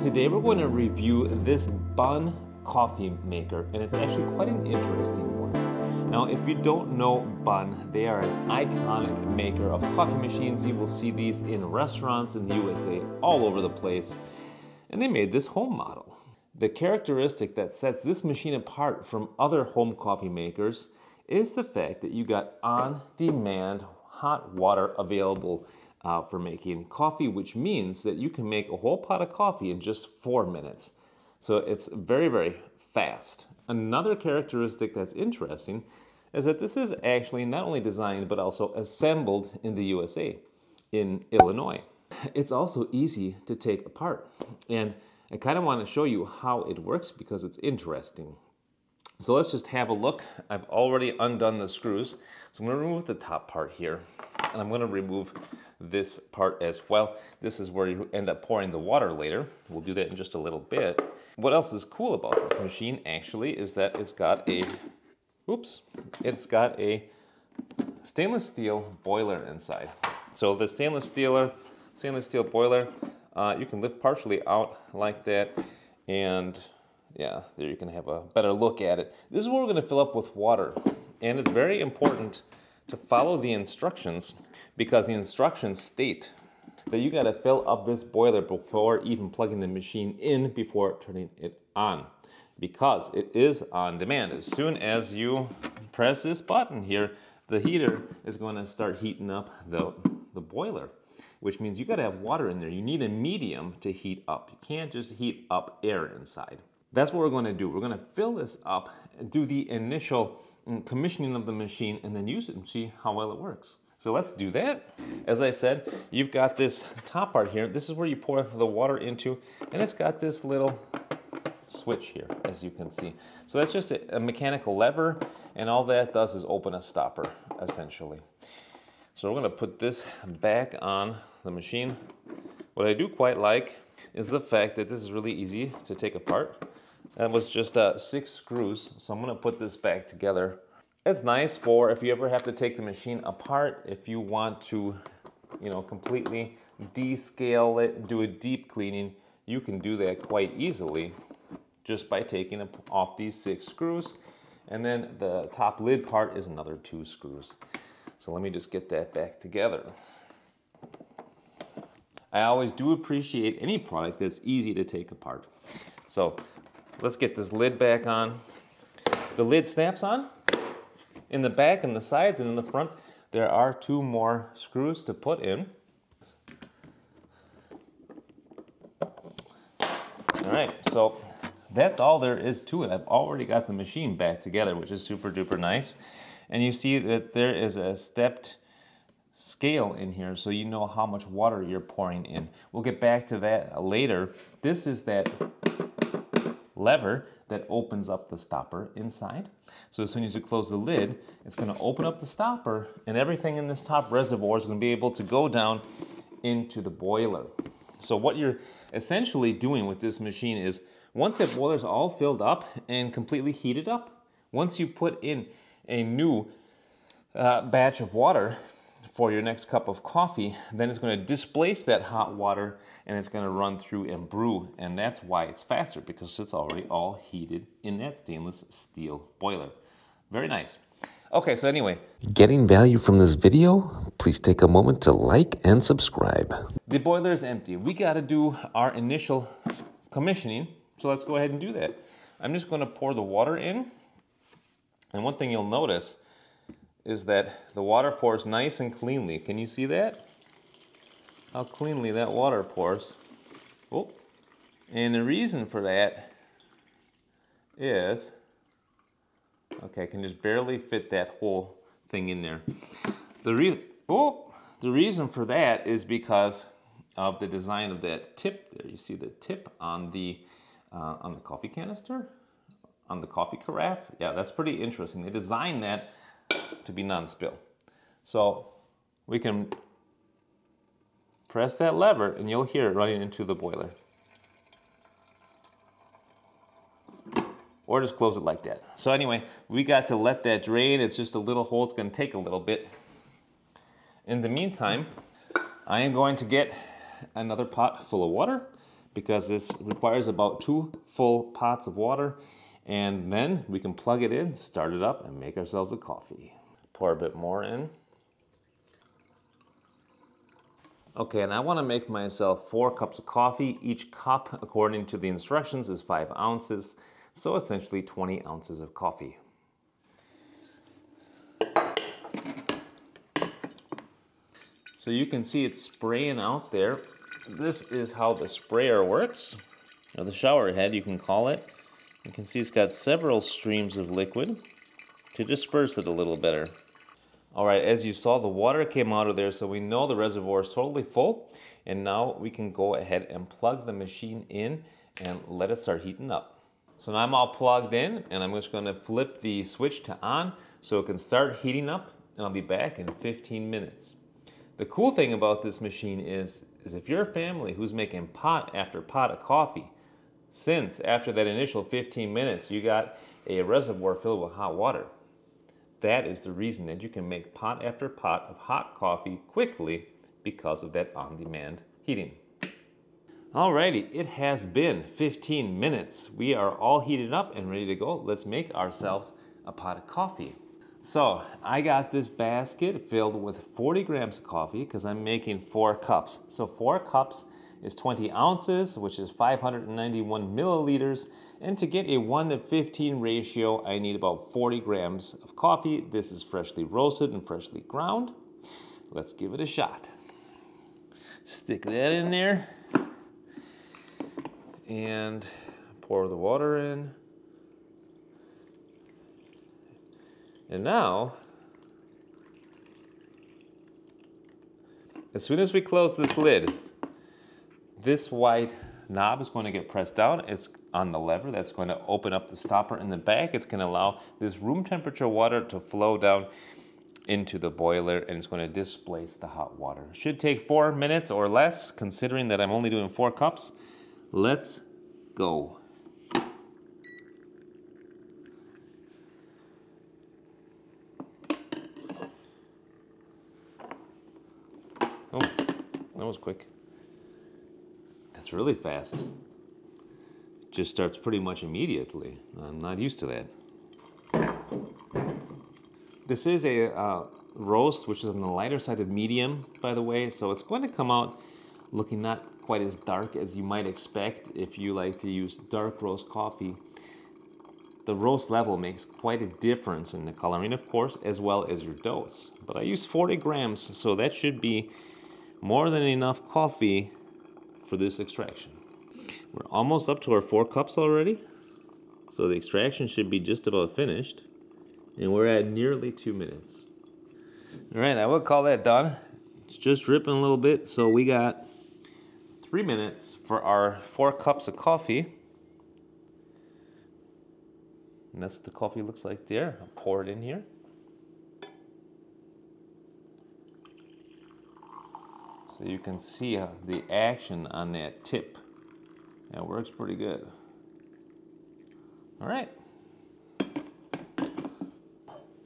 Today we're going to review this Bunn coffee maker, and it's actually quite an interesting one. Now, if you don't know Bunn, they are an iconic maker of coffee machines. You will see these in restaurants in the USA all over the place, and they made this home model. The characteristic that sets this machine apart from other home coffee makers is the fact that you got on-demand hot water available for making coffee, which means that you can make a whole pot of coffee in just 4 minutes. So it's very, very fast. Another characteristic that's interesting is that this is actually not only designed but also assembled in the USA, in Illinois. It's also easy to take apart, and I kind of want to show you how it works because it's interesting. So let's just have a look. I've already undone the screws, so I'm going to remove the top part here, and I'm going to remove this part as well. This is where you end up pouring the water later. We'll do that in just a little bit. What else is cool about this machine actually is that it's got a stainless steel boiler inside. So the stainless steel boiler, you can lift partially out like that, and yeah, there you can have a better look at it. This is what we're going to fill up with water, and it's very important to follow the instructions because the instructions state that you got to fill up this boiler before even plugging the machine in, before turning it on, because it is on demand. As soon as you press this button here, the heater is going to start heating up the boiler, which means you got to have water in there. You need a medium to heat up. You can't just heat up air inside. That's what we're going to do. We're going to fill this up, do the initial commissioning of the machine, and then use it and see how well it works. So let's do that. As I said, you've got this top part here. This is where you pour the water into, and it's got this little switch here, as you can see. So that's just a mechanical lever, and all that does is open a stopper, essentially. So we're going to put this back on the machine. What I do quite like is the fact that this is really easy to take apart. That was just 6 screws, so I'm going to put this back together. It's nice for if you ever have to take the machine apart, if you want to, completely descale it, do a deep cleaning, you can do that quite easily just by taking off these 6 screws. And then the top lid part is another 2 screws. So let me just get that back together. I always do appreciate any product that's easy to take apart. So let's get this lid back on. The lid snaps on. In the back and the sides and in the front, there are 2 more screws to put in. All right, so that's all there is to it. I've already got the machine back together, which is super duper nice. And you see that there is a stepped scale in here, so you know how much water you're pouring in. We'll get back to that later. This is that lever that opens up the stopper inside. So as soon as you close the lid, it's going to open up the stopper, and everything in this top reservoir is going to be able to go down into the boiler. So what you're essentially doing with this machine is, once that boiler is all filled up and completely heated up, once you put in a new batch of water for your next cup of coffee, then it's going to displace that hot water and it's going to run through and brew. And that's why it's faster, because it's already all heated in that stainless steel boiler. Very nice. Okay, so anyway. Getting value from this video? Please take a moment to like and subscribe. The boiler is empty. We got to do our initial commissioning, so let's go ahead and do that. I'm just going to pour the water in. And one thing you'll notice is that the water pours nice and cleanly. Can you see that? How cleanly that water pours. Oh. And the reason for that is, okay, I can just barely fit that whole thing in there. The reason for that is because of the design of that tip there. You see the tip on the coffee canister? On the coffee carafe? Yeah, that's pretty interesting. They designed that to be non-spill. So we can press that lever and you'll hear it running into the boiler. Or just close it like that. So anyway, we got to let that drain. It's just a little hole. It's going to take a little bit. In the meantime, I am going to get another pot full of water because this requires about 2 full pots of water, and then we can plug it in, start it up, and make ourselves a coffee. Pour a bit more in. Okay, and I want to make myself 4 cups of coffee. Each cup, according to the instructions, is 5 ounces, so essentially 20 ounces of coffee. So you can see it's spraying out there. This is how the sprayer works, or the shower head, you can call it. You can see it's got several streams of liquid to disperse it a little better. All right, as you saw, the water came out of there, so we know the reservoir is totally full. And now we can go ahead and plug the machine in and let it start heating up. So now I'm all plugged in, and I'm just gonna flip the switch to on so it can start heating up, and I'll be back in 15 minutes. The cool thing about this machine is if you're a family who's making pot after pot of coffee, since after that initial 15 minutes you got a reservoir filled with hot water, that is the reason that you can make pot after pot of hot coffee quickly because of that on-demand heating. Alrighty, it has been 15 minutes. We are all heated up and ready to go. Let's make ourselves a pot of coffee. So I got this basket filled with 40 grams of coffee because I'm making 4 cups. So 4 cups is 20 ounces, which is 591 milliliters. And to get a 1:15 ratio, I need about 40 grams of coffee. This is freshly roasted and freshly ground. Let's give it a shot. Stick that in there and pour the water in. And now, as soon as we close this lid, this white knob is going to get pressed down. It's on the lever. That's going to open up the stopper in the back. It's going to allow this room temperature water to flow down into the boiler, and it's going to displace the hot water. It should take 4 minutes or less, considering that I'm only doing 4 cups. Let's go. Oh, that was quick. That's really fast. Just starts pretty much immediately. I'm not used to that. This is a roast, which is on the lighter side of medium, by the way, so it's going to come out looking not quite as dark as you might expect if you like to use dark roast coffee. The roast level makes quite a difference in the coloring, of course, as well as your dose. But I use 40 grams, so that should be more than enough coffee for this extraction. We're almost up to our 4 cups already, so the extraction should be just about finished, and we're at nearly 2 minutes. All right, I would call that done. It's just dripping a little bit, so we got 3 minutes for our 4 cups of coffee. And that's what the coffee looks like there. I'll pour it in here. So you can see the action on that tip. That works pretty good. All right.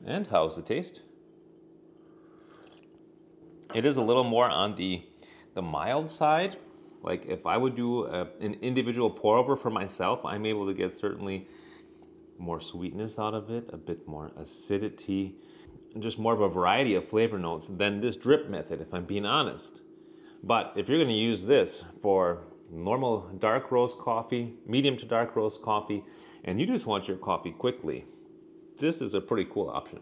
And how's the taste? It is a little more on the mild side. Like if I would do an individual pour over for myself, I'm able to get certainly more sweetness out of it, a bit more acidity, and just more of a variety of flavor notes than this drip method, if I'm being honest. But if you're going to use this for normal dark roast coffee, medium to dark roast coffee, and you just want your coffee quickly, this is a pretty cool option.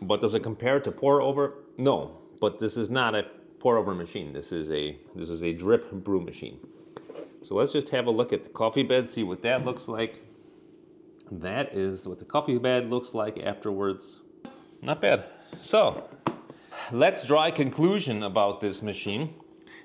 But does it compare to pour over? No, but this is not a pour over machine. This is a drip brew machine. So let's just have a look at the coffee bed, see what that looks like. That is what the coffee bed looks like afterwards. Not bad. So let's draw a conclusion about this machine,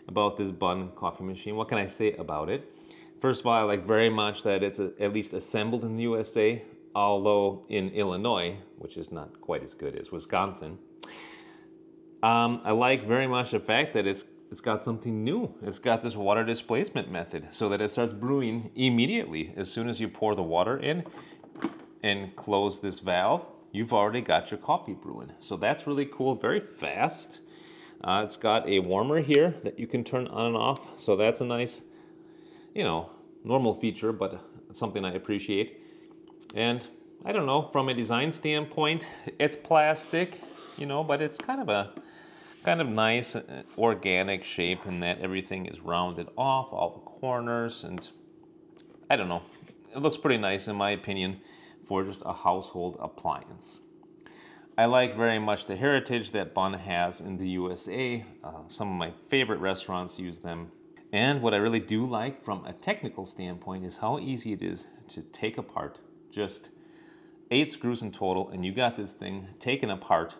about this Bunn coffee machine. What can I say about it? First of all, I like very much that it's at least assembled in the USA, although in Illinois, which is not quite as good as Wisconsin. I like very much the fact that it's got something new. It's got this water displacement method so that it starts brewing immediately. As soon as you pour the water in and close this valve, you've already got your coffee brewing. So that's really cool, very fast. It's got a warmer here that you can turn on and off, so that's a nice, you know, normal feature, but it's something I appreciate. And I don't know, from a design standpoint, it's plastic, you know, but it's kind of nice organic shape in that everything is rounded off, all the corners, and I don't know. It looks pretty nice in my opinion for just a household appliance. I like very much the heritage that Bunn has in the USA. Some of my favorite restaurants use them. And what I really do like from a technical standpoint is how easy it is to take apart. Just 8 screws in total, and you got this thing taken apart.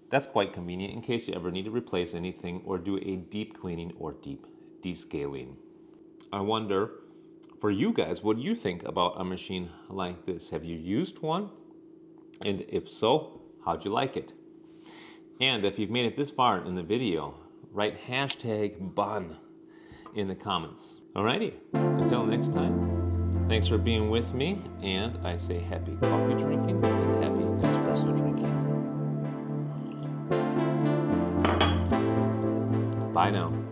That's quite convenient in case you ever need to replace anything or do a deep cleaning or deep descaling. I wonder, for you guys, what do you think about a machine like this? Have you used one? And if so, how'd you like it? And if you've made it this far in the video, write #Bunn in the comments. Alrighty, until next time, thanks for being with me, and I say happy coffee drinking and happy espresso drinking. Bye now.